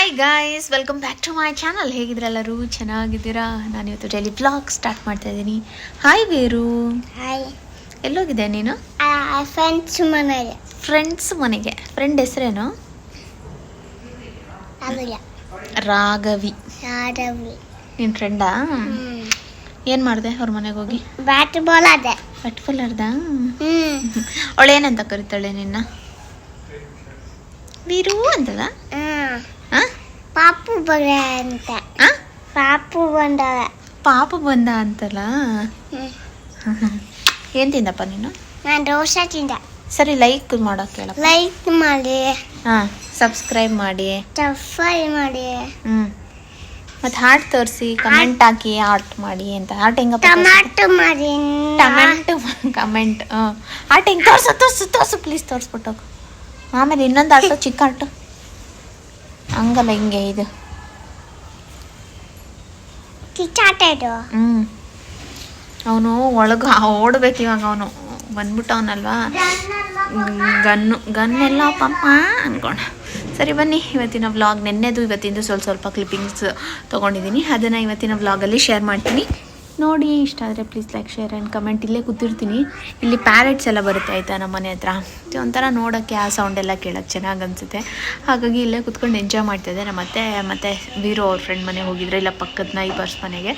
Hi guys, welcome back to my channel. ಹೇಗಿದ್ರೆಲ್ಲರೂ ಚೆನ್ನಾಗಿದ್ದೀರಾ? ನಾನು ಇವತ್ತು ಡೈಲಿ ಬ್ಲಾಗ್ ಸ್ಟಾರ್ಟ್ ಮಾಡ್ತಾ ಇದ್ದೀನಿ. ಹಾಯ್ ವೀರು. ಹಾಯ್. ಎಲ್ಲೋಗಿದೆ ನೀನು? ಫ್ರೆಂಡ್ಸ್ ಮನೆಗೆ. ಫ್ರೆಂಡ್ಸ್ ಮನೆಗೆ. ಫ್ರೆಂಡ್ ಹೆಸರೇನು? ರಾಘವಿ. ನಿನ್ನ ಫ್ರೆಂಡಾ? ಏನು ಮಾಡಿದೆ ಅವ್ರ ಮನೆಗೆ ಹೋಗಿ? ಬ್ಯಾಟ್ ಬಾಲ್ ಆದೆ. ಬ್ಯಾಟ್ ಬಾಲ್ ಆಡ್ದ? ಅವಳೇನಂತ ಕರಿತಾಳೆ ನಿನ್ನ? ವೀರು ಅಂತದ? ಪಾಪು ಬರ ಅಂತ. ಪಾಪು ಬಂದ. ಪಾಪು ಬಂದ ಅಂತಲ್ಲ. ಏನು ತಿಂದಪ್ಪ ನೀನು? ನಾನು ದೋಸೆ ತಿಂದ. ಸರಿ, ಲೈಕ್ ಮಾಡೋಕೆ ಹೇಳಪ್ಪ. ಲೈಕ್ ಮಾಡಿ. ಸಬ್ಸ್ಕ್ರೈಬ್ ಮಾಡಿ. ಮತ್ತು ಹಾರ್ಟ್ ತೋರಿಸಿ, ಕಮೆಂಟ್ ಹಾಕಿ, ಹಾರ್ಟ್ ಮಾಡಿ ಅಂತ. ಹಾರ್ಟ್ ಹೆಂಗಪ್ಪ? ಟೊಮ್ಯಾಟೊ ಮಾಡಿ. Tomato comment. ಹಾರ್ಟ್ ಹೆಂಗೆ? ತೋರಿಸು ಪ್ಲೀಸ್, ತೋರಿಸ್ಬಿಟ್ಟು. ಆಮೇಲೆ ಇನ್ನೊಂದು ಆಟೋ, ಚಿಕ್ಕ ಆಟೋ ಹಂಗಲ್ಲ, ಹಿಂಗೆ ಇದು ಕಿಚಾಟೆದು. ಅವನು ಒಳಗೆ ಓಡ್ಬೇಕು ಇವಾಗ. ಅವನು ಬಂದ್ಬಿಟ್ಟವನಲ್ವಾ, ಗನ್ನೆಲ್ಲ ಪಮ್ಮ ಅನ್ಕೊಂಡು. ಸರಿ ಬನ್ನಿ, ಇವತ್ತಿನ ವ್ಲಾಗ್ ನೆನ್ನೆದು ಇವತ್ತಿಂದು ಸ್ವಲ್ಪ ಕ್ಲಿಪ್ಪಿಂಗ್ಸ್ ತೊಗೊಂಡಿದ್ದೀನಿ. ಅದನ್ನು ಇವತ್ತಿನ ವ್ಲಾಗಲ್ಲಿ ಶೇರ್ ಮಾಡ್ತೀನಿ. ನೋಡಿ, ಇಷ್ಟ ಆದರೆ please like, share and comment. ಇಲ್ಲೇ ಕೂತಿರ್ತೀನಿ. ಇಲ್ಲಿ ಪ್ಯಾರೆಟ್ಸ್ ಎಲ್ಲ ಬರುತ್ತೆ ಆಯಿತಾ ನಮ್ಮ ಮನೆ ಹತ್ರ. ಒಂಥರ ನೋಡೋಕ್ಕೆ ಆ ಸೌಂಡೆಲ್ಲ ಕೇಳೋಕ್ಕೆ ಚೆನ್ನಾಗಿ ಅನಿಸುತ್ತೆ. ಹಾಗಾಗಿ ಇಲ್ಲೇ ಕೂತ್ಕೊಂಡು ಎಂಜಾಯ್ ಮಾಡ್ತಾಯಿದ್ದೆ. ನಮ್ಮ ಮತ್ತೆ ವೀರು ಅವ್ರ ಫ್ರೆಂಡ್ ಮನೆಗೆ ಹೋಗಿದ್ರು, ಇಲ್ಲ ಪಕ್ಕದ ನೈಬರ್ಸ್ ಮನೆಗೆ.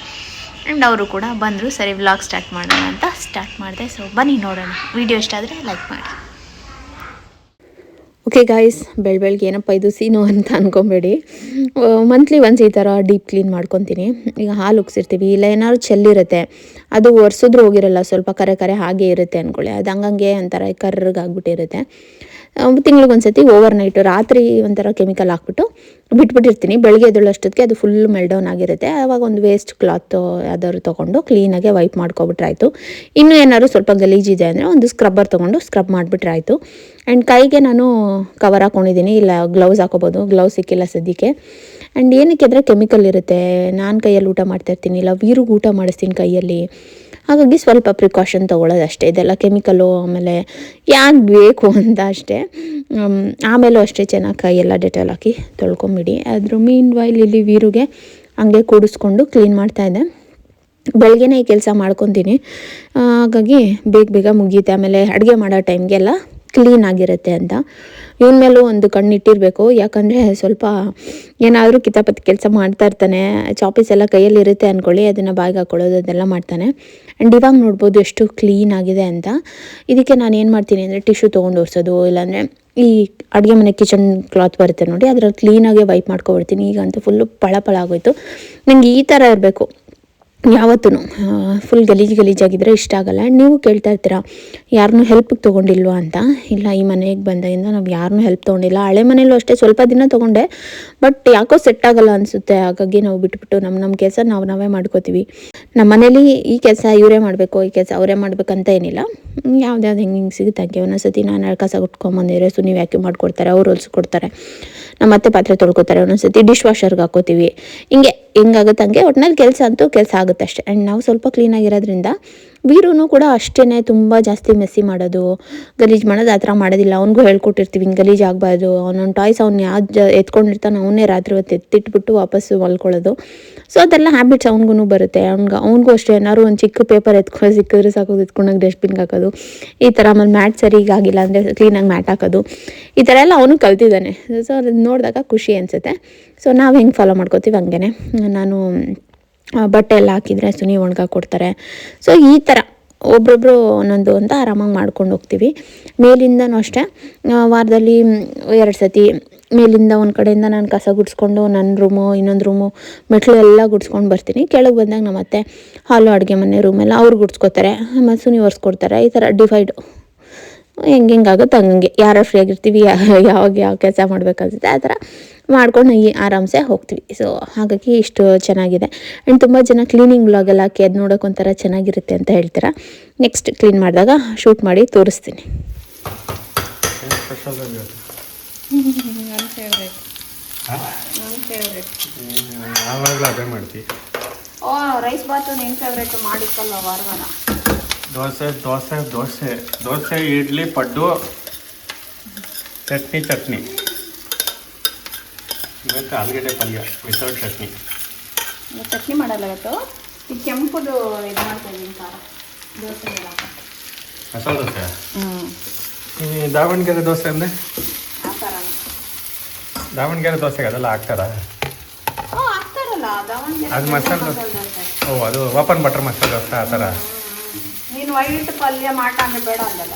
ಆ್ಯಂಡ್ ಅವರು ಕೂಡ ಬಂದರು. ಸರಿ, ವ್ಲಾಗ್ ಸ್ಟಾರ್ಟ್ ಮಾಡೋಣ ಅಂತ ಸ್ಟಾರ್ಟ್ ಮಾಡಿದೆ. ಸೊ ಬನ್ನಿ ನೋಡೋಣ. ವಿಡಿಯೋ ಇಷ್ಟ ಆದರೆ ಲೈಕ್ ಮಾಡಿ. ಓಕೆ ಗಾಯ್ಸ್, ಬೆಳಗ್ಗೆ ಏನಪ್ಪ ಇದು ಸೀನು ಅಂತ ಅಂದ್ಕೊಬೇಡಿ. ಮಂತ್ಲಿ ಒನ್ಸ್ ಈ ಥರ ಡೀಪ್ ಕ್ಲೀನ್ ಮಾಡ್ಕೊತೀನಿ. ಈಗ ಹಾಲು ಉಗ್ಸಿರ್ತೀವಿ, ಇಲ್ಲ ಏನಾದ್ರು ಚೆಲ್ಲಿರುತ್ತೆ, ಅದು ಒರೆಸಿದ್ರೂ ಹೋಗಿರಲ್ಲ, ಸ್ವಲ್ಪ ಕರೆ ಹಾಗೆ ಇರುತ್ತೆ ಅಂದ್ಕೊಳ್ಳಿ. ಅದು ಹಂಗಂಗೆ ಒಂಥರ ಕರ್ರಗಾಗ್ಬಿಟ್ಟಿರುತ್ತೆ. ತಿಂಗ್ಳಿಗೊಂದ್ಸತಿ ಓವರ್ ನೈಟು ರಾತ್ರಿ ಒಂಥರ ಕೆಮಿಕಲ್ ಹಾಕ್ಬಿಟ್ಟು ಬಿಟ್ಬಿಟ್ಟಿರ್ತೀನಿ. ಬೆಳಗ್ಗೆ ಎದ್ದೇಳೋಷ್ಟೊತ್ತಿಗೆ ಅದು ಫುಲ್ ಮೆಲ್ಡೌನ್ ಆಗಿರುತ್ತೆ. ಆವಾಗ ಒಂದು ವೇಸ್ಟ್ ಕ್ಲಾತ್ ಯಾವ್ದಾದ್ರು ತೊಗೊಂಡು ಕ್ಲೀನಾಗೆ ವೈಪ್ ಮಾಡ್ಕೊಬಿಟ್ರೆ ಆಯಿತು. ಇನ್ನೂ ಏನಾದ್ರು ಸ್ವಲ್ಪ ಗಲೀಜಿದೆ ಅಂದರೆ ಒಂದು ಸ್ಕ್ರಬ್ಬರ್ ತೊಗೊಂಡು ಸ್ಕ್ರಬ್ ಮಾಡಿಬಿಟ್ರೆ ಆಯಿತು. ಆ್ಯಂಡ್ ಕೈಗೆ ನಾನು ಕವರ್ ಹಾಕ್ಕೊಂಡಿದ್ದೀನಿ, ಇಲ್ಲ ಗ್ಲೌಸ್ ಹಾಕೋಬೋದು. ಗ್ಲೌಸ್ ಸಿಕ್ಕಿಲ್ಲ ಸದ್ಯಕ್ಕೆ. ಆ್ಯಂಡ್ ಏನಕ್ಕೆ ಅಂದರೆ ಕೆಮಿಕಲ್ ಇರುತ್ತೆ. ನಾನು ಕೈಯಲ್ಲಿ ಊಟ ಮಾಡ್ತಾಯಿರ್ತೀನಿ, ಇಲ್ಲ ವೀರಿಗೆ ಊಟ ಮಾಡಿಸ್ತೀನಿ ಕೈಯಲ್ಲಿ. ಹಾಗಾಗಿ ಸ್ವಲ್ಪ ಪ್ರಿಕಾಷನ್ ತೊಗೊಳ್ಳೋದು ಅಷ್ಟೇ. ಇದೆಲ್ಲ ಕೆಮಿಕಲ್ಲು ಆಮೇಲೆ ಯಾಕೆ ಬೇಕು ಅಂತ ಅಷ್ಟೇ. ಆಮೇಲೂ ಅಷ್ಟೇ ಚೆನ್ನಾಗಿ ಕೈಯೆಲ್ಲ ಡೆಟಾಲ್ ಹಾಕಿ ತೊಳ್ಕೊಂಬಿಡಿ. ಅದ್ರ ಮೀನ್ ವೈಲ್ ಇಲ್ಲಿ ವೀರುಗೆ ಹಂಗೆ ಕೂಡಿಸ್ಕೊಂಡು ಕ್ಲೀನ್ ಮಾಡ್ತಾಯಿದ್ದೆ. ಬೆಳಗ್ಗೆನೇ ಈ ಕೆಲಸ ಮಾಡ್ಕೊತೀನಿ, ಹಾಗಾಗಿ ಬೇಗ ಮುಗಿಯುತ್ತೆ. ಆಮೇಲೆ ಅಡುಗೆ ಮಾಡೋ ಟೈಮ್ಗೆಲ್ಲ ಕ್ಲೀನ್ ಆಗಿರುತ್ತೆ ಅಂತ. ಇವನ ಮೇಲೂ ಒಂದು ಕಣ್ಣಿಟ್ಟಿರಬೇಕು. ಯಾಕಂದರೆ ಸ್ವಲ್ಪ ಏನಾದರೂ ಕಿತಾಪತಿ ಕೆಲಸ ಮಾಡ್ತಾ ಇರ್ತಾನೆ. ಚಾಪೀಸ್ ಎಲ್ಲ ಕೈಯಲ್ಲಿ ಇರುತ್ತೆ ಅಂದ್ಕೊಳ್ಳಿ, ಅದನ್ನು ಬಾಯಿಗೆ ಹಾಕ್ಕೊಳ್ಳೋದು ಅದೆಲ್ಲ ಮಾಡ್ತಾನೆ. ಆ್ಯಂಡ್ ಇವಾಗ ನೋಡ್ಬೋದು ಎಷ್ಟು ಕ್ಲೀನ್ ಆಗಿದೆ ಅಂತ. ಇದಕ್ಕೆ ನಾನು ಏನು ಮಾಡ್ತೀನಿ ಅಂದರೆ ಟಿಶ್ಯೂ ತೊಗೊಂಡು ಒರೆಸೋದು, ಇಲ್ಲಾಂದರೆ ಈ ಅಡುಗೆ ಮನೆ ಕಿಚನ್ ಕ್ಲಾತ್ ಬರುತ್ತೆ ನೋಡಿ, ಅದರಲ್ಲಿ ಕ್ಲೀನಾಗೆ ವೈಪ್ ಮಾಡ್ಕೊಬಿಡ್ತೀನಿ. ಈಗಂತೂ ಫುಲ್ಲು ಪಳ ಆಗೋಯ್ತು. ನನಗೆ ಈ ಥರ ಇರಬೇಕು ಯಾವತ್ತೂ. ಫುಲ್ ಗಲೀಜಾಗಿದ್ದರೆ ಇಷ್ಟ ಆಗೋಲ್ಲ. ನೀವು ಕೇಳ್ತಾ ಇರ್ತೀರಾ ಯಾರನ್ನೂ ಹೆಲ್ಪಿಗೆ ತೊಗೊಂಡಿಲ್ವಾ ಅಂತ. ಇಲ್ಲ, ಈ ಮನೆಗೆ ಬಂದಾಗಿಂದ ನಾವು ಯಾರನ್ನೂ ಹೆಲ್ಪ್ ತೊಗೊಂಡಿಲ್ಲ. ಹಳೆ ಮನೇಲೂ ಅಷ್ಟೇ ಸ್ವಲ್ಪ ದಿನ ತೊಗೊಂಡೆ, ಬಟ್ ಯಾಕೋ ಸೆಟ್ ಆಗೋಲ್ಲ ಅನಿಸುತ್ತೆ. ಹಾಗಾಗಿ ನಾವು ಬಿಟ್ಬಿಟ್ಟು ನಮ್ಮ ಕೆಲಸ ನಾವೇ ಮಾಡ್ಕೋತೀವಿ. ನಮ್ಮ ಮನೇಲಿ ಈ ಕೆಲಸ ಇವರೇ ಮಾಡಬೇಕು, ಈ ಕೆಲಸ ಅವರೇ ಮಾಡಬೇಕಂತ ಏನಿಲ್ಲ. ಯಾವ್ದು ಹೆಂಗೆ ಸಿಗುತ್ತೆ ಹಂಗೆ. ಒಂದೊಂದ್ಸತಿ ನಾನು ಕಸ ಉಟ್ಕೊಂಬಂದಿದ್ರೆ ಸುನಿ ವ್ಯಾಕ್ಯೂಮ್ ಮಾಡಿಕೊಡ್ತಾರೆ, ಅವ್ರು ಹೊಲಿಸ್ಕೊಡ್ತಾರೆ. ನಮ್ಮ ಅತ್ತೆ ಪಾತ್ರೆ ತೊಳ್ಕೊತಾರೆ, ಒಂದೊಂದ್ಸತಿ ಡಿಶ್ ವಾಷರ್ಗೆ ಹಾಕೋತೀವಿ. ಹೆಂಗಾಗುತ್ತೆ ಹಂಗೆ. ಒಟ್ಟಿನಲ್ಲಿ ಕೆಲಸ ಆಗುತ್ತೆ ಅಷ್ಟೇ. ಆ್ಯಂಡ್ ನಾವು ಸ್ವಲ್ಪ ಕ್ಲೀನಾಗಿರೋದ್ರಿಂದ ವೀರೂ ಕೂಡ ಅಷ್ಟೇ ತುಂಬ ಜಾಸ್ತಿ ಮೆಸ್ಸಿ ಮಾಡೋದು, ಗಲೀಜು ಮಾಡೋದು ಆ ಥರ ಮಾಡೋದಿಲ್ಲ. ಅವ್ನಿಗೂ ಹೇಳ್ಕೊಟ್ಟಿರ್ತೀವಿ ಹಿಂಗೆ ಗಲೀಜು ಆಗಬಾರ್ದು. ಅವನೊಂದು ಟಾಯ್ಸ್ ಅವ್ನು ಯಾವ್ದು ಎತ್ಕೊಂಡಿರ್ತಾನೆ ಅವನ್ನೇ ರಾತ್ರಿ ಹೊತ್ತು ಎತ್ತಿಟ್ಬಿಟ್ಟು ವಾಪಸ್ಸು ಮಲ್ಕೊಳ್ಳೋದು. ಸೊ ಅದೆಲ್ಲ ಹ್ಯಾಬಿಟ್ಸ್ ಅವ್ನಿಗೂ ಬರುತ್ತೆ. ಅವ್ನಿಗೂ ಅಷ್ಟೇ ಏನಾದ್ರು ಒಂದು ಚಿಕ್ಕ ಪೇಪರ್ ಸಿಕ್ಕಿದ್ರೆ ಸಾಕೋದು, ಎತ್ಕೊಂಡೋಗಿ ಡಸ್ಟ್ಬಿನ್ಗೆ ಹಾಕೋದು ಈ ಥರ. ಆಮೇಲೆ ಮ್ಯಾಟ್ ಸರಿಗಾಗಿಲ್ಲ ಅಂದರೆ ಕ್ಲೀನಾಗಿ ಮ್ಯಾಟ್ ಹಾಕೋದು, ಈ ಥರ ಎಲ್ಲ ಅವನು ಕಲ್ತಿದ್ದಾನೆ. ಸೊ ಅದನ್ನು ನೋಡಿದಾಗ ಖುಷಿ ಅನಿಸುತ್ತೆ. ಸೊ ನಾವು ಹೆಂಗೆ ಫಾಲೋ ಮಾಡ್ಕೋತೀವಿ ಹಂಗೆ. ನಾನು ಬಟ್ಟೆ ಎಲ್ಲ ಹಾಕಿದರೆ ಸುನಿ ಒಣಗಾಕೊಡ್ತಾರೆ. ಸೊ ಈ ಥರ ಒಬ್ರೊಬ್ಬರು ಒಂದೊಂದು ಅಂತ ಆರಾಮಾಗಿ ಮಾಡ್ಕೊಂಡು ಹೋಗ್ತೀವಿ. ಮೇಲಿಂದನೂ ಅಷ್ಟೇ, ವಾರದಲ್ಲಿ 2 ಸತಿ ಮೇಲಿಂದ ಒಂದು ಕಡೆಯಿಂದ ನಾನು ಕಸ ಗುಡಿಸ್ಕೊಂಡು ನನ್ನ ರೂಮು, ಇನ್ನೊಂದು ರೂಮು, ಮೆಟ್ಲು ಎಲ್ಲ ಗುಡಿಸ್ಕೊಂಡು ಬರ್ತೀನಿ. ಕೆಳಗೆ ಬಂದಾಗ ನಮ್ಮ ಅತ್ತೆ ಹಾಲು ಅಡುಗೆ ಮನೆ ರೂಮೆಲ್ಲ ಅವ್ರು ಗುಡಿಸ್ಕೊತಾರೆ, ಮತ್ತು ಸುನಿ ಒರೆಸ್ಕೊಡ್ತಾರೆ. ಈ ಥರ ಡಿವೈಡು ಹೆಂಗಾಗುತ್ತೆ ಹಂಗೆ. ಯಾರು ಫ್ರೀ ಆಗಿರ್ತೀವಿ, ಯಾವಾಗ ಯಾವ ಕೆಲಸ ಮಾಡಬೇಕನ್ಸುತ್ತೆ ಆ ಥರ ಮಾಡ್ಕೊಂಡು ಆರಾಮ್ಸೆ ಹೋಗ್ತೀವಿ. ಸೊ ಹಾಗಾಗಿ ಇಷ್ಟು ಚೆನ್ನಾಗಿದೆ. ಆ್ಯಂಡ್ ತುಂಬ ಜನ ಕ್ಲೀನಿಂಗ್ ವ್ಲಾಗೆಲ್ಲ ಹಾಕಿ ಅದು ನೋಡೋಕೆ ಒಂಥರ ಚೆನ್ನಾಗಿರುತ್ತೆ ಅಂತ ಹೇಳ್ತಾರೆ. ನೆಕ್ಸ್ಟ್ ಕ್ಲೀನ್ ಮಾಡಿದಾಗ ಶೂಟ್ ಮಾಡಿ ತೋರಿಸ್ತೀನಿ. ರೈಸ್ ಬಾತು ನಿನ್ನ ಫೇವ್ರೇಟ್ ಮಾಡಿಕ್ಕಲ್ಲ ವಾರವಾರ. ದೋಸೆ ಇಡ್ಲಿ ಪಡ್ಡು ಚಟ್ನಿ ಇವತ್ತು ಆಲೂಗಡ್ಡೆ ಪಲ್ಯ ವಿತೌಟ್ ಚಟ್ನಿ. ಚಟ್ನಿ ಮಾಡಲ್ಲ ಇವತ್ತು. ಈ ಕೆಂಪುದು ಇದು ಮಾಡ್ತಾ ಇದ್ದೀನಿ ಖಾರ ದೋಸೆ ಮಾಡಕ್ಕೆ. ಮಸಾಲೆ ದೋಸೆ. ಈ ದಾವಣಗೆರೆ ದೋಸೆ ಅಂದರೆ ಆ ಥರ ದಾವಣಗೆರೆ ದೋಸೆಗೆ ಅದೆಲ್ಲ ಹಾಕ್ತಾರಾ? ಆಗ್ತಾರಲ್ಲ ದಾವಣಗೆರೆ ಅದು ಮಸಾಲೆ ದೋಸೆ. ಓ ಅದು ಓಪನ್ ಬಟರ್ ಮಸಾಲೆ ದೋಸೆ ಆ ಥರ. ನೀನು ವೈಟ್ ಪಲ್ಯ ಮಾಟ ಅಂದರೆ ಬೇಡ ಅಂದಲ್ಲ.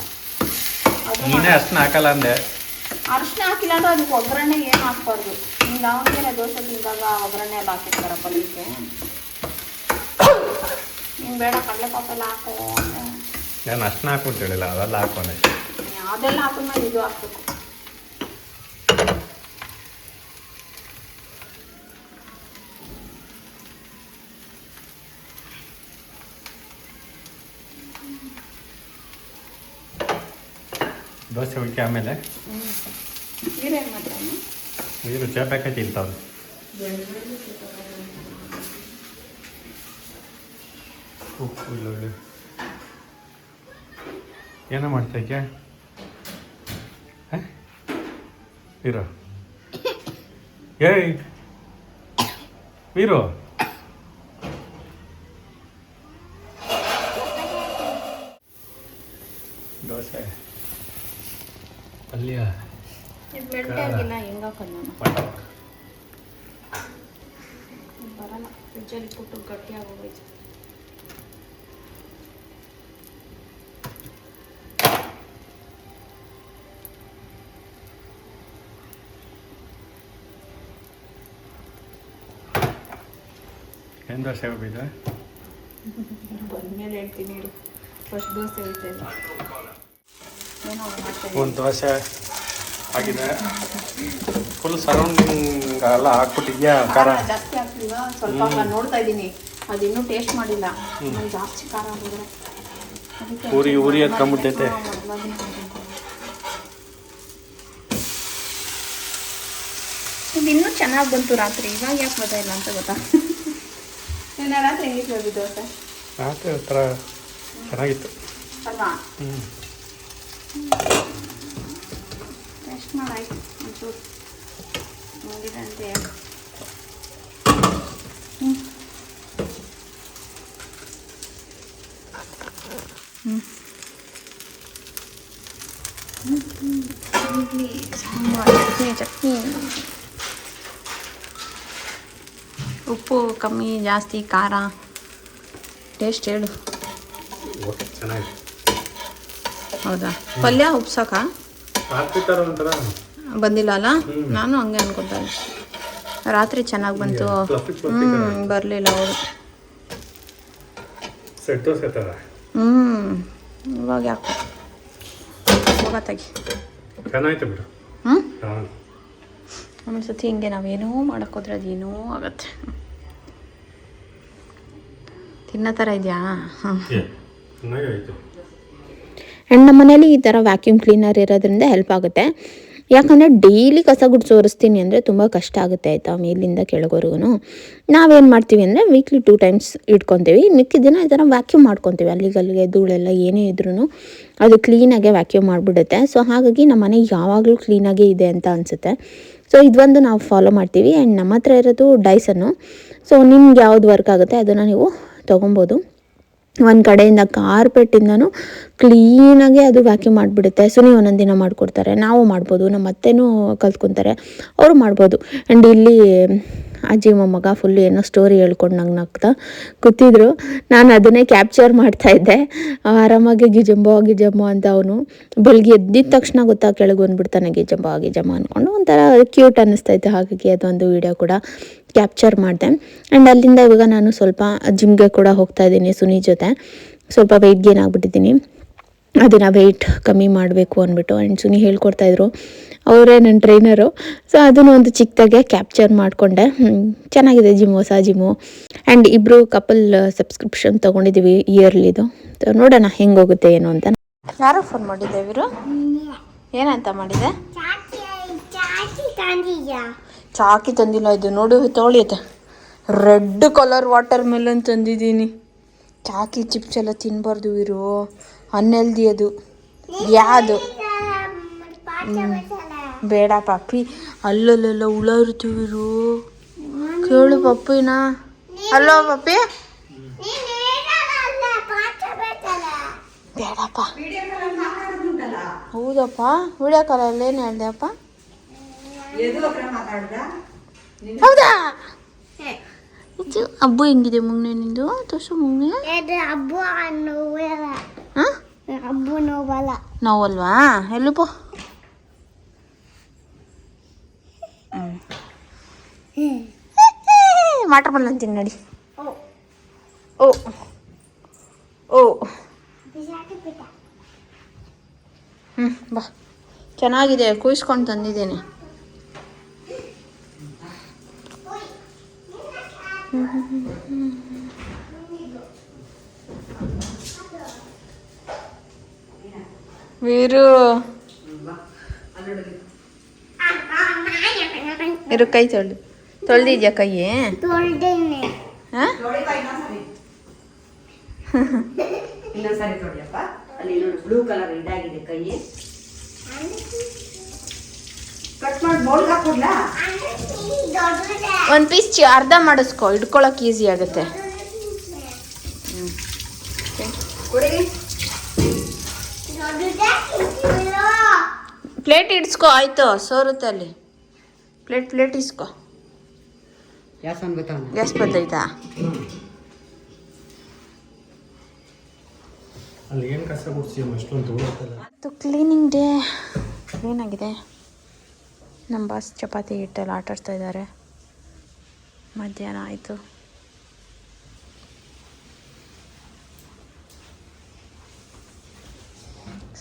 ನೀನೇ ಅಷ್ಟನ್ನ ಹಾಕಲ್ಲ ಅಂದೆ. ಅರಿಶಿನ ಹಾಕಿಲ್ಲ ಅಂದ್ರೆ ಅದಕ್ಕೆ ಒಗ್ಗರಣೆ ಏನು ಹಾಕ್ಬಾರ್ದು. ನೀವು ದಾವಣಗೆರೆ ದೋಸೆ ತಿಂದಾಗ ಒಗ್ಗರಣೆ ಎಲ್ಲ ಹಾಕಿರ್ತಾರ ಪಲ್ಯಕ್ಕೆ. ನೀನು ಬೇಡ ಕಡಲೆಪಾಕ ಎಲ್ಲ ಹಾಕೋ ಅಂದರೆ ನಾನು ಅಷ್ಟನ್ನ ಹಾಕ್ಬಿಟ್ಟು ಹೇಳಿಲ್ಲ, ಅವೆಲ್ಲ ಹಾಕೋನೆ. ಅದೆಲ್ಲ ಹಾಕಿದ್ಮೇಲೆ ಇದು ಹಾಕ್ಬೇಕು. ದೋಸೆ ಉಳ್ಕೆ ಆಮೇಲೆ ನೀರೇನು ಮಾಡ್ತಾನೆ ನೀರು ಚೇಪಾಕೆ ತಿಂತಾವೆ. ಒಳ್ಳೆ ಏನೋ ಮಾಡ್ತೈಕೆ ವೀರು? ಏಯ್ ವೀರು, ದೋಸೆ ಪಲ್ಯ ಇದು ಮೆಂಟೆ ಆಗಿಲ್ಲ ಹೆಂಗೆ ಹಾಕೋದು ನಾನು ಬರಲ್ಲ. ಫ್ರಿಜ್ಜಲ್ಲಿ ಪುಟ್ಟು ಗಟ್ಟಿಯಾಗಿ ಹೋಗೈತೆ. ಏನು ದೋಸೆ ಹೋಗಿದೆ? ಬಂದಮೇಲೆ ಹೇಳ್ತೀನಿ ಇರು. ಫಸ್ಟ್ ದೋಸೆ ಹೋಯ್ತಾ ಇಲ್ಲ ಏನೋ ಮಾಡ್ತಾ ಒಂದು ದೋಸೆ ಆಗಿದೆ. ಫುಲ್ ಸರೌಂಡಿಂಗ್ ಎಲ್ಲ ಹಾಕ್ಬಿಟ್ಟಿದ್ಯಾ ಖಾರ? ಜಾಸ್ತಿ ಹಾಕ್ಲಿಲ್ಲ, ಸ್ವಲ್ಪ ನೋಡ್ತಾ ಇದ್ದೀನಿ. ಅದು ಇನ್ನೂ ಟೇಸ್ಟ್ ಮಾಡಿಲ್ಲ. ಜಾಸ್ತಿ ಖಾರ ಆಗಿದ್ರೆ ಉರಿ ಎತ್ಕೊಂಡ್ಬಿಟ್ಟೈತೆ. ಇದು ಇನ್ನೂ ಚೆನ್ನಾಗಿ ಬಂತು ರಾತ್ರಿ. ಇವಾಗ ಯಾಕೆ ಗೊತ್ತಾಯಿಲ್ಲ ಅಂತ ಗೊತ್ತಾ? ನಿನ್ನೆ ರಾತ್ರಿ ಹೆಂಗಿತ್ತು ಹೋಗಿ ದೋಸೆ? ರಾತ್ರಿ ಒಂಥರ ಚೆನ್ನಾಗಿತ್ತು ಅಲ್ವಾ? ಹ್ಞೂ ಟೇಸ್ಟ್ ಮಾಡಾಯ್ತು ಒಂಚೂರು ನೋಡಿದಂತೆ. ಚಟ್ನಿ ಉಪ್ಪು ಕಮ್ಮಿ ಜಾಸ್ತಿ ಖಾರ ಟೇಸ್ಟ್ ಹೇಳು. ಓಕೆ ಚೆನ್ನಾಗಿದೆ. ಹೌದಾ? ಪಲ್ಯ ಉಪ್ಸಕ ಹಾಕ್ಬಿಟ್ಟಾರ ಒಂಥರ ಬಂದಿಲ್ಲ ಅಲ್ಲ? ನಾನು ಹಂಗೆ ಅನ್ಕೊತಾ ಇದ್ದೆ. ರಾತ್ರಿ ಚೆನ್ನಾಗಿ ಬಂತು. ಬರಲಿಲ್ಲ ಅವರು. ಸೆಟ್ ದೋಸೆ ಥರ. ಇವಾಗ ಯಾಕೆ ಹೋಗತ್ತಾಗಿ ಚೆನ್ನಾಯ್ತು ಬಿಡು. ಹಾಂ ಆಮೇಲೆ ಸತಿ ಹಿಂಗೆ ನಾವೇನೋ ಮಾಡೋಕ್ಕೋದ್ರೆ ಅದೇನೋ ಆಗತ್ತೆ. ತಿನ್ನೋ ಥರ ಇದೆಯಾ? ಹಾಂ ಚೆನ್ನಾಗಾಯ್ತು. ಆ್ಯಂಡ್ ನಮ್ಮ ಮನೇಲಿ ಈ ಥರ ವ್ಯಾಕ್ಯೂಮ್ ಕ್ಲೀನರ್ ಇರೋದ್ರಿಂದ ಹೆಲ್ಪ್ ಆಗುತ್ತೆ. ಯಾಕಂದರೆ ಡೈಲಿ ಕಸ ಗುಡಿಸಿ ಒರೆಸ್ತೀನಿ ಅಂದರೆ ತುಂಬ ಕಷ್ಟ ಆಗುತ್ತೆ ಆಯಿತಾ, ಮೇಲಿಂದ ಕೆಳಗೋರ್ಗು. ನಾವೇನು ಮಾಡ್ತೀವಿ ಅಂದರೆ ವೀಕ್ಲಿ 2 ಟೈಮ್ಸ್ ಇಟ್ಕೊತೀವಿ. ಮಿಕ್ಕಿದ ದಿನ ಈ ಥರ ವ್ಯಾಕ್ಯೂಮ್ ಮಾಡ್ಕೊತೀವಿ. ಅಲ್ಲಿಗಲ್ಲಿಗೆ ಧೂಳೆಲ್ಲ ಏನೇ ಇದ್ರೂ ಅದು ಕ್ಲೀನಾಗೆ ವ್ಯಾಕ್ಯೂಮ್ ಮಾಡಿಬಿಡುತ್ತೆ. ಸೊ ಹಾಗಾಗಿ ನಮ್ಮ ಮನೆ ಯಾವಾಗಲೂ ಕ್ಲೀನಾಗೇ ಇದೆ ಅಂತ ಅನಿಸುತ್ತೆ. ಸೊ ಇದೊಂದು ನಾವು ಫಾಲೋ ಮಾಡ್ತೀವಿ. ಆ್ಯಂಡ್ ನಮ್ಮ ಹತ್ರ ಇರೋದು ಡೈಸನ್ನು. ಸೊ ನಿಮ್ಗೆ ಯಾವ್ದು ವರ್ಕ್ ಆಗುತ್ತೆ ಅದನ್ನು ನೀವು ತೊಗೊಬೋದು. ಒಂದು ಕಡೆಯಿಂದ ಕಾರ್ಪೆಟ್ಟಿಂದನೂ ಕ್ಲೀನಾಗಿ ಅದು ವ್ಯಾಕ್ಯೂಮ್ ಮಾಡಿಬಿಡುತ್ತೆ. ಸುನಿ ಒಂದೊಂದು ದಿನ ಮಾಡಿಕೊಡ್ತಾರೆ, ನಾವು ಮಾಡ್ಬೋದು, ನಮ್ಮ ಅತ್ತೆನೂ ಕಲ್ತ್ಕೊತಾರೆ, ಅವರು ಮಾಡ್ಬೋದು. ಆ್ಯಂಡ್ ಇಲ್ಲಿ ಅಜ್ಜಿ ಮೊಮ್ಮಗ ಫುಲ್ಲು ಏನೋ ಸ್ಟೋರಿ ಹೇಳ್ಕೊಂಡು ನಂಗೆ ನಗ್ತಾ ಕೂತಿದ್ರು. ನಾನು ಅದನ್ನೇ ಕ್ಯಾಪ್ಚರ್ ಮಾಡ್ತಾಯಿದ್ದೆ. ಆರಾಮಾಗಿ ಗಿಜಂಬೋ ಅಂತ ಅವನು ಬೆಳಗ್ಗೆ ಎದ್ದಿದ ತಕ್ಷಣ ಗೊತ್ತಾ ಕೆಳಗೆ ಬಂದುಬಿಡ್ತಾನೆ ಗಿಜಂಬೋ ಅಂದ್ಕೊಂಡು. ಒಂಥರ ಕ್ಯೂಟ್ ಅನ್ನಿಸ್ತೈತೆ. ಹಾಗಾಗಿ ಅದೊಂದು ವಿಡಿಯೋ ಕೂಡ ಕ್ಯಾಪ್ಚರ್ ಮಾಡಿದೆ. ಆ್ಯಂಡ್ ಅಲ್ಲಿಂದ ಇವಾಗ ನಾನು ಸ್ವಲ್ಪ ಜಿಮ್ಗೆ ಕೂಡ ಹೋಗ್ತಾಯಿದ್ದೀನಿ ಸುನಿ ಜೊತೆ. ಸ್ವಲ್ಪ ವೆಯ್ಟ್ ಗೇನ್ ಆಗಿಬಿಟ್ಟಿದ್ದೀನಿ. ಅದನ್ನು ವೆಯ್ಟ್ ಕಮ್ಮಿ ಮಾಡಬೇಕು ಅಂದ್ಬಿಟ್ಟು. ಆ್ಯಂಡ್ ಸುನಿ ಹೇಳ್ಕೊಡ್ತಾಯಿದ್ರು, ಅವರೇ ನನ್ನ ಟ್ರೈನರು. ಸೊ ಅದನ್ನು ಒಂದು ಚಿಕ್ಕದಾಗೆ ಕ್ಯಾಪ್ಚರ್ ಮಾಡಿಕೊಂಡೆ. ಚೆನ್ನಾಗಿದೆ ಜಿಮ್, ಹೊಸ ಜಿಮ್ಮು. ಆ್ಯಂಡ್ ಇಬ್ಬರು ಕಪಲ್ ಸಬ್ಸ್ಕ್ರಿಪ್ಷನ್ ತೊಗೊಂಡಿದ್ದೀವಿ ಇಯರ್ಲಿದು. ಸೊ ನೋಡೋಣ ಹೆಂಗೆ ಹೋಗುತ್ತೆ ಏನು ಅಂತ. ಯಾರೋ ಫೋನ್ ಮಾಡಿದ್ದೆ ಇವರು? ಏನಂತ ಮಾಡಿದೆ? ಚಾಕಿ ತಂದಿಲ್ಲ. ಇದು ನೋಡು ತೊಳಿಯುತ್ತೆ. ರೆಡ್ ಕಲರ್ ವಾಟರ್ ಮೆಲನ್ ತಂದಿದ್ದೀನಿ. ಚಾಕಿ ಚಿಪ್ಸ್ ಎಲ್ಲ ತಿನ್ನಬಾರ್ದು ಇವರು, ಅನ್ಹೆಲ್ದಿ ಅದು. ಯಾವುದು ಬೇಡ ಪಾಪಿ, ಅಲ್ಲಲ್ಲೆಲ್ಲ ಹುಳ ಇರ್ತೀವಿರು. ಕೇಳು ಪಪ್ಪಿನ. ಅಲ್ಲೋ ಪಪ್ಪಿ. ಬೇಡಪ್ಪ. ಹೌದಪ್ಪ, ವಿಡಿಯೋ ಕಾಲಲ್ಲಿ ಏನು ಹೇಳ್ದೆ ಅಪ್ಪ? ಹೌದಾ? ಇದು ಹಬ್ಬು ಹೆಂಗಿದೆ ಮುಗ್ನೆ ನಿಂದು? ತೋರ್ಸು ಮುಗ್ನೆ. ನೋವಲ್ವಾ? ಎಲ್ಲಪ್ಪ? ಮಾಟ್ರ ಬಲ್ಲ ಅಂತೀನಿ ನೋಡಿ. ಓ ಓ ಬಾ, ಚೆನ್ನಾಗಿದೆ, ಕುಯ್ಸ್ಕೊಂಡು ತಂದಿದ್ದೀನಿ. ವೀರು ಇರು, ಕೈ ತೊಳ್ದಿದ್ಯಾ ಕೈ? ಇನ್ನೊಂದ್ಸರಿ ತೊಳಿಯಪ್ಪ. ಅಲ್ಲಿ ನೋಡಿ ಬ್ಲೂ ಕಲರ್ ಇದಾಗಿದೆ ಕೈ. ಕಟ್ ಮಾಡಿ ಬೌಲ್ಗೆ ಹಾಕ್ಬಿಡ್ಲಾ? ಒಂದು ಪೀಸ್ ಅರ್ಧ ಮಾಡಿಸ್ಕೊ, ಇಟ್ಕೊಳಕ್ ಈಸಿ ಆಗುತ್ತೆ. ಪ್ಲೇಟ್ ಇಡ್ಸ್ಕೊ, ಆಯ್ತು, ಸೋರುತ್ತೆ ಅಲ್ಲಿ. ಪ್ಲೇಟ್ ಇಸ್ಕೊ. ಗ್ಯಾಸ್ ಬರ್ತೈತಾ? ಅಲ್ಲಿ ಏನು ಕಸ ಗುಡ್ಸಿಯಮ್ಮ ಅಷ್ಟೊಂದು ತಗೊಳ್ತಲ್ಲ. ಅದು ಕ್ಲೀನಿಂಗ್ ಡೇ ಕ್ಲೀನಾಗಿದೆ. ನಮ್ಮ ಬಾಸ್ ಚಪಾತಿ ಹಿಟ್ಟಲ್ಲಿ ಆಟಾಡ್ತಾ ಇದ್ದಾರೆ. ಮಧ್ಯಾಹ್ನ ಆಯಿತು.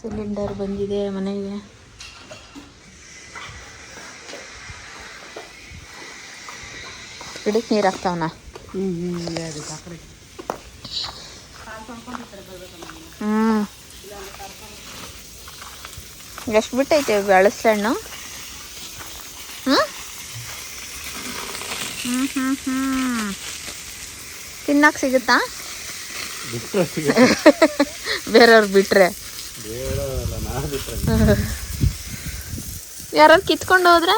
ಸಿಲಿಂಡರ್ ಬಂದಿದೆ ಮನೆಗೆ. ಗಿಡಕ್ಕೆ ನೀರು ಹಾಕ್ತಾವನ. ಎಷ್ಟು ಬಿಟ್ಟೈತೆ ಬೆಳಸಣ್ಣು? ತಿನ್ನಕ್ಕೆ ಸಿಗುತ್ತಾ? ಬೇರೆಯವ್ರು ಬಿಟ್ರೆ ಯಾರು ಕಿತ್ಕೊಂಡು ಹೋದ್ರೆ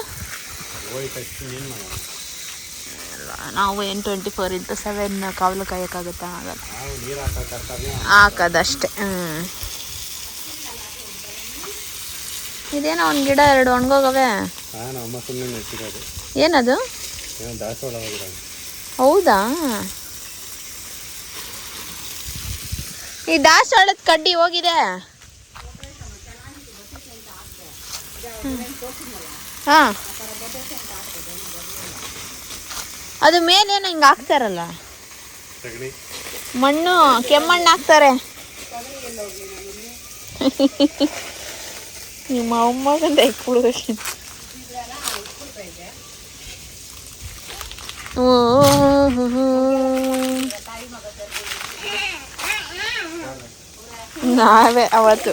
ನಾವು ಏನು 24/7 ಕಾವಲು ಕಾಯೋಕ್ಕಾಗುತ್ತಾ? ಆಗಲ್ಲ, ಹಾಕೋದಷ್ಟೆ. ಇದೇನೋ ಒಂದು ಗಿಡ 2 ಒಣಗೋಗವೆ. ಏನದು? ಹೌದಾ? ಈ ದಾಸವಾಳದ ಕಡ್ಡಿ ಹೋಗಿದೆ. ಹಾಂ, ಅದು ಮೇಲೇನೋ ಹಿಂಗೆ ಹಾಕ್ತಾರಲ್ಲ, ಮಣ್ಣು, ಕೆಮ್ಮಣ್ಣು ಹಾಕ್ತಾರೆ. ನಿಮ್ಮ ಅಮ್ಮಗಂತ ಇಕ್ಬಿಡು. ನಾವೇ ಅವತ್ತು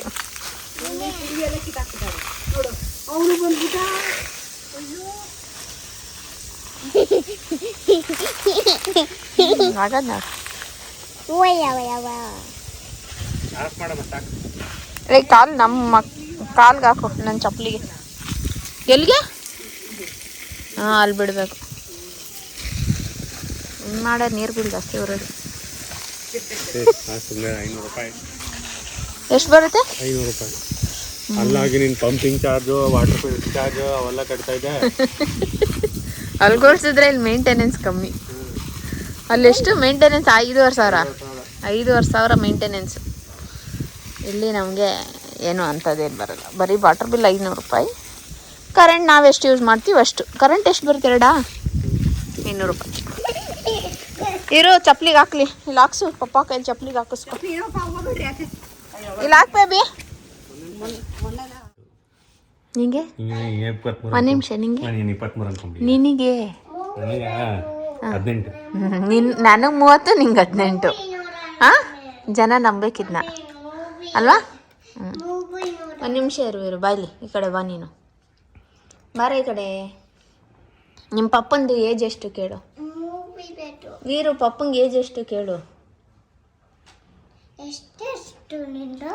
ಆಗದ ಕಾಲು ನಮ್ಮ ಕಾಲ್ಗೆ ಹಾಕು, ನನ್ನ ಚಪ್ಪಲಿಗೆ. ಎಲ್ಲಿಗೆ? ಹಾಂ, ಅಲ್ಲಿ ಬಿಡಬೇಕು. ಮಾಡೋದು ನೀರು ಬಿಲ್ ಜಾಸ್ತಿ ಬರೋದು. ಎಷ್ಟು ಬರುತ್ತೆ? 500 ರೂಪಾಯಿ. ಅಲ್ಲಾಗಿ ನೀನು pumping charge, water filter charge ಅವೆಲ್ಲ ಕಟ್ತಾ ಇದೆ. ಅಲ್ಗೋಡ್ಸಿದ್ರೆ ಇಲ್ಲಿ ಮೇಂಟೆನೆನ್ಸ್ ಕಮ್ಮಿ. ಅಲ್ಲೆಷ್ಟು ಮೇಂಟೆನೆನ್ಸ್? 5,500 ಮೇಂಟೆನೆನ್ಸ್. ಇಲ್ಲಿ ನಮಗೆ ಏನು ಅಂಥದ್ದೇನು ಬರೋಲ್ಲ, ಬರೀ ವಾಟರ್ ಬಿಲ್ 500 ರೂಪಾಯಿ. ಕರೆಂಟ್ ನಾವೆಷ್ಟು ಯೂಸ್ ಮಾಡ್ತೀವಿ ಅಷ್ಟು. ಕರೆಂಟ್ ಎಷ್ಟು ಬರುತ್ತೆ? 200 ರೂಪಾಯಿ. ಇರು, ಚಪ್ಪಲಿಗೆ ಹಾಕ್ಲಿ. ಇಲ್ಲಿ ಹಾಕ್ಸು, ಪಪ್ಪ ಕೈಲಿ ಚಪ್ಪಲಿಗೆ ಹಾಕಿಸ್ಕೊ. ಇಲ್ಲಿ ಹಾಕ್ ಬೇಬಿ. ನಿಂಗೆ ಒಂದು ನಿಮಿಷ. ನಿಂಗೆ? ನಿನಗೆ 18. ನನಗೆ 30, ನಿಂಗೆ 18. ಹಾಂ, ಜನ ನಂಬೇಕಿದ್ನ ಅಲ್ವಾ? ಒಂದು ನಿಮಿಷ ಇರು ಬಾಯ್ಲಿ. ಈ ಕಡೆ ಬಾ, ನೀನು ಬಾರ ಈ ಕಡೆ. ನಿಮ್ಮ ಪಪ್ಪಂದು ಏಜ್ ಎಷ್ಟು ಕೇಳು. ವೀರು, ಪಪ್ಪಂಗೆ ಏಜ್ ಎಷ್ಟು ಕೇಳು. ಎಷ್ಟು ನಿಂದು?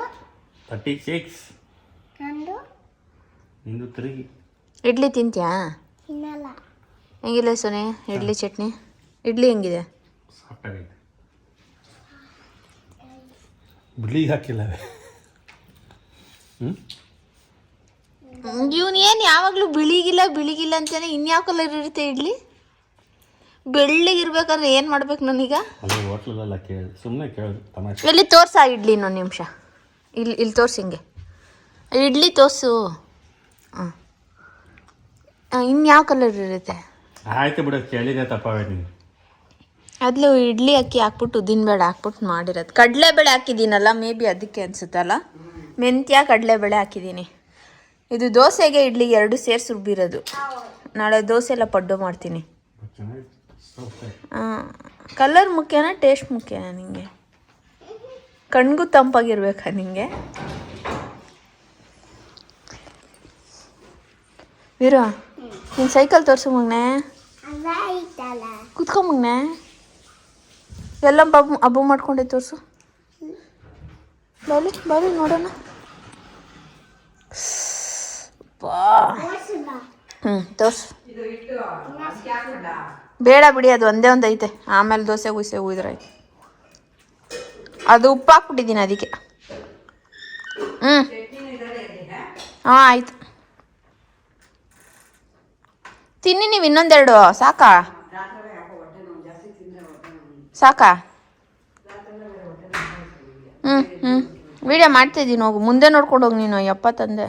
36. ನಂದು ನಿಂದು 3. ಇಡ್ಲಿ ತಿಂತ್ಯಾ? ತಿನ್ನಲ್ಲ. ಹೆಂಗಿಲ್ಲ ಸೋನೆ ಇಡ್ಲಿ ಚಟ್ನಿ? ಇಡ್ಲಿ ಹೆಂಗಿದೆ? ಸಾಕಾಗೈತೆ. ಬಿಳಿಗೆ ಹಾಕಿಲ್ಲ. ಇವನು ಏನು ಯಾವಾಗಲೂ ಬಿಳಿಗಿಲ್ಲ ಅಂತಾನೆ. ಇನ್ಯಾವ ಕಲರ್ ಇರುತ್ತೆ ಇಡ್ಲಿ? ಬೆಳ್ಳಿಗಿರ್ಬೇಕಂದ್ರೆ ಏನು ಮಾಡ್ಬೇಕು ನಾನೀಗ? ಅಲ್ಲಿ ಹೋಟ್ಲಲ್ಲೆಲ್ಲ ಕೇಳಿ ಸುಮ್ಮನೆ ಕೇಳಿದ್ರು ತಮಾಷೆ. ಎಲ್ಲಿ ತೋರ್ಸಾ ಇಡ್ಲಿ ಇನ್ನೊಂದು ನಿಮಿಷ. ಇಲ್ಲಿ ತೋರ್ಸಿ ಹಿಂಗೆ ಇಡ್ಲಿ ತೋರಿಸು. ಹಾಂ ಇನ್ಯಾವ ಕಲರ್ ಇರುತ್ತೆ? ಆಯ್ತು ಬಿಡು, ಕೇಳಿದೆ ತಪ್ಪವೇ ನೀನು. ಅದ್ಲು ಇಡ್ಲಿ ಅಕ್ಕಿ ಹಾಕ್ಬಿಟ್ಟು ಉದ್ದಿನಬೇಳೆ ಹಾಕ್ಬಿಟ್ಟು ಮಾಡಿರೋದು. ಕಡಲೆಬೇಳೆ ಹಾಕಿದ್ದೀನಲ್ಲ, ಮೇ ಬಿ ಅದಕ್ಕೆ ಅನಿಸುತ್ತಲ್ಲ. ಮೆಂತ್ಯ ಕಡಲೆಬೇಳೆ ಹಾಕಿದ್ದೀನಿ. ಇದು ದೋಸೆಗೆ ಇಡ್ಲಿಗೆ ಎರಡು ಸೇರಿಸಿ ರುಬ್ಬಿರೋದು. ನಾಳೆ ದೋಸೆ ಎಲ್ಲ ಪಡ್ಡು ಮಾಡ್ತೀನಿ. ಕಲರ್ ಮುಖ್ಯನಾ ಟೇಸ್ಟ್ ಮುಖ್ಯನಾ ನಿಂಗೆ? ಕಣ್ಗೂ ತಂಪಾಗಿರ್ಬೇಕಾ ನಿಂಗೆ? ವೀರ ನೀನು ಸೈಕಲ್ ತೋರಿಸು ಮಗನೆ. ಅಲ್ಲ ಐತಲ್ಲ. ಕುತ್ಕೊ ಮಗನೆ. ಎಲ್ಲ ಹಬ್ಬ ಮಾಡ್ಕೊಂಡೆ ತೋರಿಸು. ಬಾಲಿ ನೋಡೋಣ. ತೋರ್ಸು. ಬೇಡ ಬಿಡಿ, ಅದು ಒಂದೇ ಒಂದು ಐತೆ. ಆಮೇಲೆ ದೋಸೆ ಉಯ್ದ್ರಾಯ್ತು. ಅದು ಉಪ್ಪು ಹಾಕ್ಬಿಟ್ಟಿದ್ದೀನಿ ಅದಕ್ಕೆ. ಹಾಂ ಆಯ್ತು. ತಿನ್ನಿ ನೀವು ಇನ್ನೊಂದೆರಡು. ಸಾಕಾ? ವಿಡಿಯೋ ಮಾಡ್ತಾಯಿದ್ದೀನಿ. ಹೋಗು, ಮುಂದೆ ನೋಡ್ಕೊಂಡು ಹೋಗಿ ನೀನು. ಯಪ್ಪ ತಂದೆ.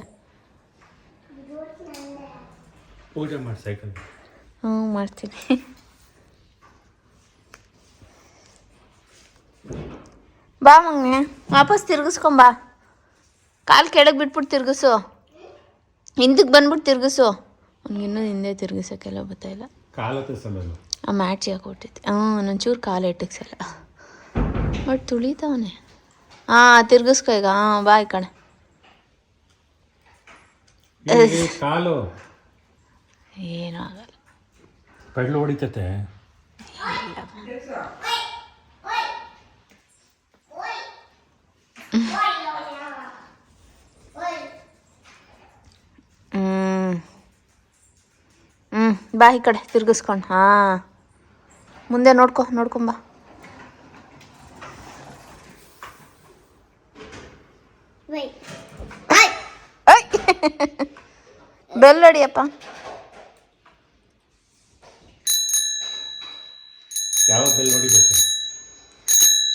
ಪೂಜೆ ಮಾಡಿ ಸೈಕಲ್. ಮಾಡ್ತೀನಿ. ಬಾ ಮಗನೆ, ವಾಪಸ್ ತಿರ್ಗಿಸ್ಕೊಂಬಾ. ಕಾಲು ಕೆಳಗೆ ಬಿಟ್ಬಿಟ್ಟು ತಿರ್ಗಿಸು. ಹಿಂದಕ್ಕೆ ಬಂದ್ಬಿಟ್ಟು ತಿರ್ಗಿಸು. ಅವ್ನಿಗಿನ್ನೂ ಹಿಂದೆ ತಿರ್ಗಿಸೋಕ್ಕೆಲ್ಲ ಗೊತ್ತಾಯಿಲ್ಲ. ಆ ಮ್ಯಾಚ್ ಹಾಕೊಟ್ಟಿದ್ದೆ. ಒಂಚೂರು ಕಾಲು ಇಟ್ಟಿಕ್ಸಲ್ಲ. ಬಟ್ ತುಳಿತಾವನೆ. ತಿರ್ಗಿಸ್ಕೊ ಈಗ. ಬಾಯ್ ಕಣೆ. ಕಾಲು ಏನೂ ಆಗಲ್ಲ. ಪೆಡ್ಲು ಹೊಡಿತೈತೆ. ಬಾ ಈ ಕಡೆ ತಿರ್ಗಿಸ್ಕೊಂಡು. ಮುಂದೆ ನೋಡ್ಕೊಂಬಾ. ಬೆಲ್ ಹೊಡಿಯಪ್ಪ.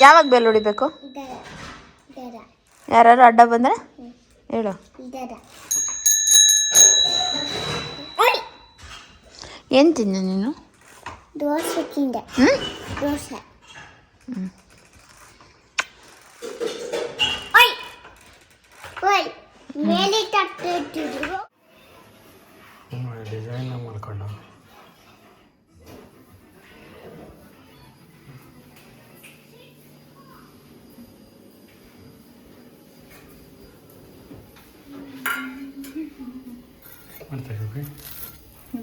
ಯಾವಾಗ ಬೆಲ್ ಹೊಡಿಬೇಕು? ಯಾರು ಅಡ್ಡ ಬಂದರೆ ಹೇಳು. ಏನು ತಿಂದೆ ನೀನು? ದೋಸೆ ತಿಂದೆ. ದೋಸೆ. ಮೇಲೆ ತಟ್ಟಿದ್ರು. ಡಿಸೈನ್ ಮಾಡ್ಕೊಂಡು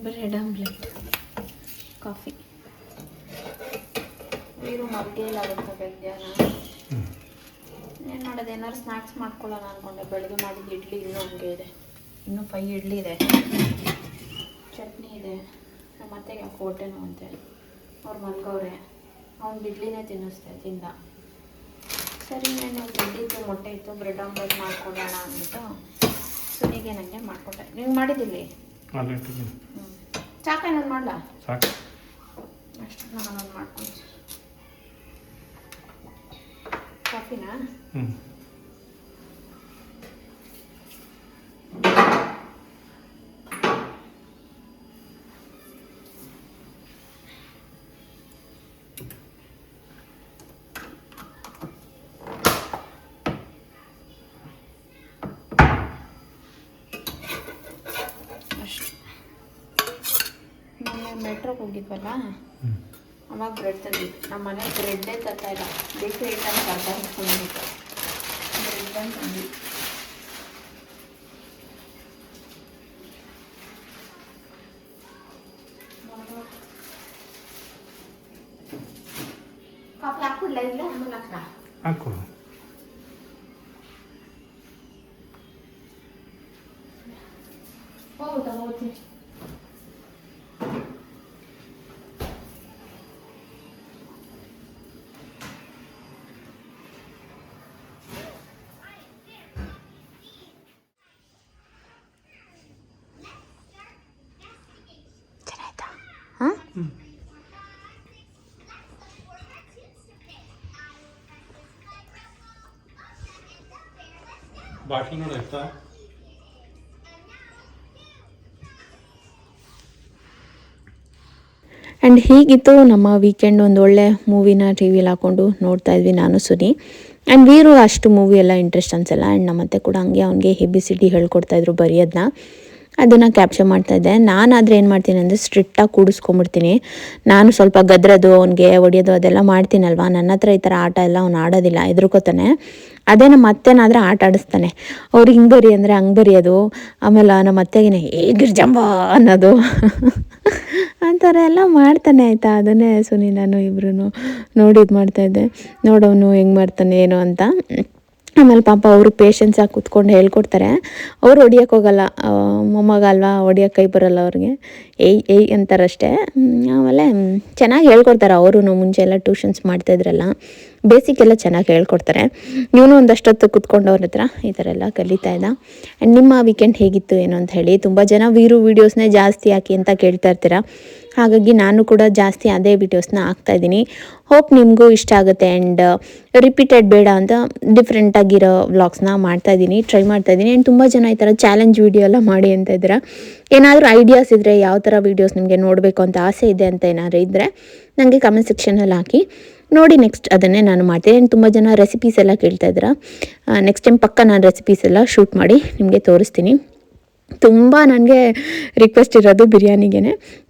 ಬ್ರೆಡ್ ಆಮ್ಲೆಟ್, ಕಾಫಿ. ನೀರು ಮಲ್ಗೇಲಾಗುತ್ತೆ ಮಧ್ಯಾಹ್ನ. ಏನು ಮಾಡೋದು, ಏನಾದ್ರು ಸ್ನ್ಯಾಕ್ಸ್ ಮಾಡ್ಕೊಳ್ಳೋಣ ಅಂದ್ಕೊಂಡೆ. ಬೆಳಗ್ಗೆ ಮಾಡಿದ ಇಡ್ಲಿ ಇನ್ನೂ ಹಂಗೆ ಇದೆ. ಇನ್ನೂ 5 ಇಡ್ಲಿ ಇದೆ, ಚಟ್ನಿ ಇದೆ. ನಮ್ಮ ಅತ್ತೆಗೆ ಯಾಕೆ ಹೊಟ್ಟೆ ನೋವಂತೆ. ಅವ್ರು ಮಲ್ಗವ್ರೆ. ಅವ್ನು ಇಡ್ಲಿನೇ ತಿಂದ. ಸರಿ, ನಾನು ಇಡ್ಲಿ ಇತ್ತು, ಮೊಟ್ಟೆ ಇತ್ತು, ಬ್ರೆಡ್ ಆಮ್ಲೆಟ್ ಮಾಡ್ಕೊಳ್ಳೋಣ ಅಂದ್ಬಿಟ್ಟು ಸುನಿಗೆ ನನಗೆ ಮಾಡಿಕೊಟ್ಟೆ. ನೀವು ಮಾಡಿದ್ದಿಲ್ಲಿ? ಸಾಕ ಇನ್ನೊಂದು ಮಾಡಲ? ಸಾಕು ಅಷ್ಟು. ನಾನೊಂದು ಮಾಡ್ಕೊಂಡು ಕಾಫಿನಾ? ಮೆಟ್ರೋಗೆ ಹೋಗಿದ್ವಲ್ಲ, ಅವಾಗ ಬ್ರೆಡ್ ತಂದಿದ್ದು. ನಮ್ಮ ಮನೆಗೆ ಬ್ರೆಡ್ಡೇ ತರ್ತಾ ಇಲ್ಲ. ಬೇಕ್ರಿ ಐಟಮ್ ತರ್ತಾ ಇಟ್ಕೊಂಡಿತ್ತು. ಬ್ರೆಡ್ ಬಂದು ತಂದಿದ್ದು. ಕಾಫಿ ಹಾಕ್ಬಿಡ್ಲ? ಇಲ್ಲ ಆಮೇಲೆ ಹಾಕು. ಹೌದಾ? ಹೋಗ್ತೀನಿ. ಬಾಟ್ಲಿ ನೋಡಿ ಆಯ್ತಾ. ಆ್ಯಂಡ್ ಹೀಗಿತ್ತು ನಮ್ಮ ವೀಕೆಂಡ್. ಒಂದು ಒಳ್ಳೆ ಮೂವಿನ ಟಿ ವಿಲಿ ಹಾಕ್ಕೊಂಡು ನೋಡ್ತಾ ಇದ್ವಿ ನಾನು ಸುನಿ. ಆ್ಯಂಡ್ ವೀರು ಅಷ್ಟು ಮೂವಿ ಎಲ್ಲ ಇಂಟ್ರೆಸ್ಟ್ ಅನಿಸಲ್ಲ. ಆ್ಯಂಡ್ ನಮ್ಮತ್ತೆ ಕೂಡ ಹಂಗೆ ಅವ್ನಿಗೆ ABCD ಹೇಳ್ಕೊಡ್ತಾಯಿದ್ರು ಬರೆಯೋದನ್ನ, ಅದನ್ನು ಕ್ಯಾಪ್ಚರ್ ಮಾಡ್ತಾಯಿದ್ದೆ. ನಾನಾದರೆ ಏನು ಮಾಡ್ತೀನಿ ಅಂದರೆ ಸ್ಟ್ರಿಕ್ಟಾಗಿ ಕೂಡಿಸ್ಕೊಂಬಿಡ್ತೀನಿ. ನಾನು ಸ್ವಲ್ಪ ಗದ್ರದು ಅವ್ನಿಗೆ ಹೊಡಿಯೋದು ಅದೆಲ್ಲ ಮಾಡ್ತೀನಲ್ವ. ನನ್ನ ಹತ್ರ ಈ ಥರ ಆಟ ಎಲ್ಲ ಅವ್ನು ಆಡೋದಿಲ್ಲ, ಹೆದರ್ಕೋತಾನೆ. ಅದೇ ನಮ್ಮ ಅತ್ತೆನಾದರೆ ಆಟ ಆಡಿಸ್ತಾನೆ. ಅವ್ರು ಹಿಂಗೆ ಬರಿ ಅಂದರೆ ಹಂಗೆ ಬರೆಯೋದು. ಆಮೇಲೆ ನಮ್ಮ ಅತ್ತೆಗೆ ಗಿರ್ಜಂಬ ಅನ್ನೋದು ಆ ಥರ ಎಲ್ಲ ಮಾಡ್ತಾನೆ ಆಯಿತಾ. ಅದನ್ನೇ ಸುನಿ ನಾನು ಇಬ್ಬರೂ ನೋಡಿ ಇದು ಮಾಡ್ತಾಯಿದ್ದೆ, ನೋಡೋನು ಹೆಂಗೆ ಮಾಡ್ತಾನೆ ಏನು ಅಂತ. ಆಮೇಲೆ ಪಾಪ ಅವರು ಪೇಷನ್ಸಾಗಿ ಕೂತ್ಕೊಂಡು ಹೇಳ್ಕೊಡ್ತಾರೆ. ಅವ್ರು ಹೊಡಿಯೋಕ್ಕೆ ಹೋಗಲ್ಲ, ಮೊಮ್ಮಗ ಅಲ್ವಾ, ಹೊಡಿಯೋಕ್ಕೆ ಕೈ ಬರೋಲ್ಲ ಅವ್ರಿಗೆ, ಏಯ್ ಅಂತಾರಷ್ಟೇ. ಆಮೇಲೆ ಚೆನ್ನಾಗಿ ಹೇಳ್ಕೊಡ್ತಾರೆ ಅವರು. ಮುಂಚೆ ಎಲ್ಲ ಟ್ಯೂಷನ್ಸ್ ಮಾಡ್ತಾಯಿದ್ರಲ್ಲ, ಬೇಸಿಕ್ ಎಲ್ಲ ಚೆನ್ನಾಗಿ ಹೇಳ್ಕೊಡ್ತಾರೆ. ಇವನು ಒಂದಷ್ಟೊತ್ತು ಕೂತ್ಕೊಂಡು ಅವ್ರ ಹತ್ರ ಈ ಥರ ಎಲ್ಲ ಕಲಿತಾ ಇದ್ದ. ಆ್ಯಂಡ್ ನಿಮ್ಮ ವೀಕೆಂಡ್ ಹೇಗಿತ್ತು ಏನು ಅಂತ ಹೇಳಿ. ತುಂಬ ಜನ ವೀರು ವೀಡಿಯೋಸ್ನೇ ಜಾಸ್ತಿ ಹಾಕಿ ಅಂತ ಕೇಳ್ತಾ ಇರ್ತೀರ. ಹಾಗಾಗಿ ನಾನು ಕೂಡ ಜಾಸ್ತಿ ಅದೇ ವೀಡಿಯೋಸ್ನ ಹಾಕ್ತಾಯಿದ್ದೀನಿ. ಹೋಪ್ ನಿಮಗೂ ಇಷ್ಟ ಆಗುತ್ತೆ. ಆ್ಯಂಡ್ ರಿಪೀಟೆಡ್ ಬೇಡ ಅಂತ ಡಿಫ್ರೆಂಟಾಗಿರೋ ವ್ಲಾಗ್ಸ್ನ ಮಾಡ್ತಾಯಿದ್ದೀನಿ, ಟ್ರೈ ಮಾಡ್ತಾಯಿದ್ದೀನಿ. ಆ್ಯಂಡ್ ತುಂಬ ಜನ ಈ ಥರ ಚಾಲೆಂಜ್ ವೀಡಿಯೋ ಎಲ್ಲ ಮಾಡಿ ಅಂತ ಇದ್ದೀರಾ. ಏನಾದರೂ ಐಡಿಯಾಸ್ ಇದ್ದರೆ, ಯಾವ ಥರ ವೀಡಿಯೋಸ್ ನಿಮಗೆ ನೋಡಬೇಕು ಅಂತ ಆಸೆ ಇದೆ ಅಂತ ಏನಾದರೂ ಇದ್ದರೆ ನನಗೆ ಕಮೆಂಟ್ ಸೆಕ್ಷನಲ್ಲಿ ಹಾಕಿ ನೋಡಿ. ನೆಕ್ಸ್ಟ್ ಅದನ್ನೇ ನಾನು ಮಾಡ್ತೀನಿ. ಆ್ಯಂಡ್ ತುಂಬ ಜನ ರೆಸಿಪೀಸ್ ಎಲ್ಲ ಕೇಳ್ತಾ ಇದ್ದೀರಾ. ನೆಕ್ಸ್ಟ್ ಟೈಮ್ ಪಕ್ಕ ನಾನು ರೆಸಿಪೀಸ್ ಎಲ್ಲ ಶೂಟ್ ಮಾಡಿ ನಿಮಗೆ ತೋರಿಸ್ತೀನಿ. ತುಂಬ ನನಗೆ ರಿಕ್ವೆಸ್ಟ್ ಇರೋದು ಬಿರಿಯಾನಿಗೆ.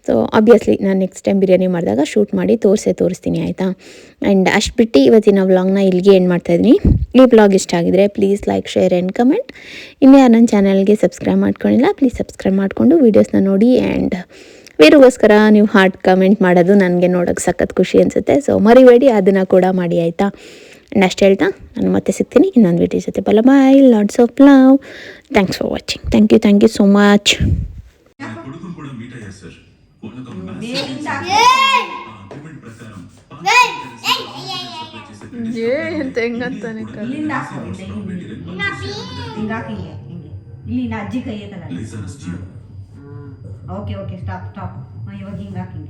ಸೊ ಆಬ್ವಿಯಸ್ಲಿ ನಾನು ನೆಕ್ಸ್ಟ್ ಟೈಮ್ ಬಿರಿಯಾನಿ ಮಾಡಿದಾಗ ಶೂಟ್ ಮಾಡಿ ತೋರಿಸ್ತೀನಿ ಆಯಿತಾ. ಆ್ಯಂಡ್ ಅಷ್ಟು ಬಿಟ್ಟು ಇವತ್ತಿನ ವ್ಲಾಗ್ನ ಇಲ್ಲಿಗೆ ಏನು ಮಾಡ್ತಾಯಿದ್ದೀನಿ. ಈ ವ್ಲಾಗ್ ಇಷ್ಟ ಆಗಿದ್ರೆ please like, share and comment. ಇನ್ನೂ ಯಾರು ನನ್ನ ಚಾನಲ್ಗೆ ಸಬ್ಸ್ಕ್ರೈಬ್ ಮಾಡ್ಕೊಂಡಿಲ್ಲ ಪ್ಲೀಸ್ ಸಬ್ಸ್ಕ್ರೈಬ್ ಮಾಡಿಕೊಂಡು ವೀಡಿಯೋಸ್ನ ನೋಡಿ. ಆ್ಯಂಡ್ ಬೇರೆಗೋಸ್ಕರ ನೀವು ಹಾರ್ಟ್ ಕಮೆಂಟ್ ಮಾಡೋದು ನನಗೆ ನೋಡೋಕ್ಕೆ ಸಖತ್ ಖುಷಿ ಅನಿಸುತ್ತೆ. ಸೊ ಮರಿಬೇಡಿ, ಅದನ್ನು ಕೂಡ ಮಾಡಿ ಆಯಿತಾ. ಆ್ಯಂಡ್ ಅಷ್ಟು ಹೇಳ್ತಾ ನಾನು ಮತ್ತೆ ಸಿಗ್ತೀನಿ ಇನ್ನೊಂದು ವಿಡಿಯೋ ಜೊತೆ. Bye, lots of love. Thanks for watching. Thank you so much. ಇಲ್ಲಿಂದ ಹಾಕು, ಹಿಂಗೆ ಹಾಕಿ, ಇಲ್ಲಿ ಅಜ್ಜಿ ಕೈ ಐತಲ್ಲ. Okay stop. ಇವಾಗ ಹಿಂಗೆ ಹಾಕಿ.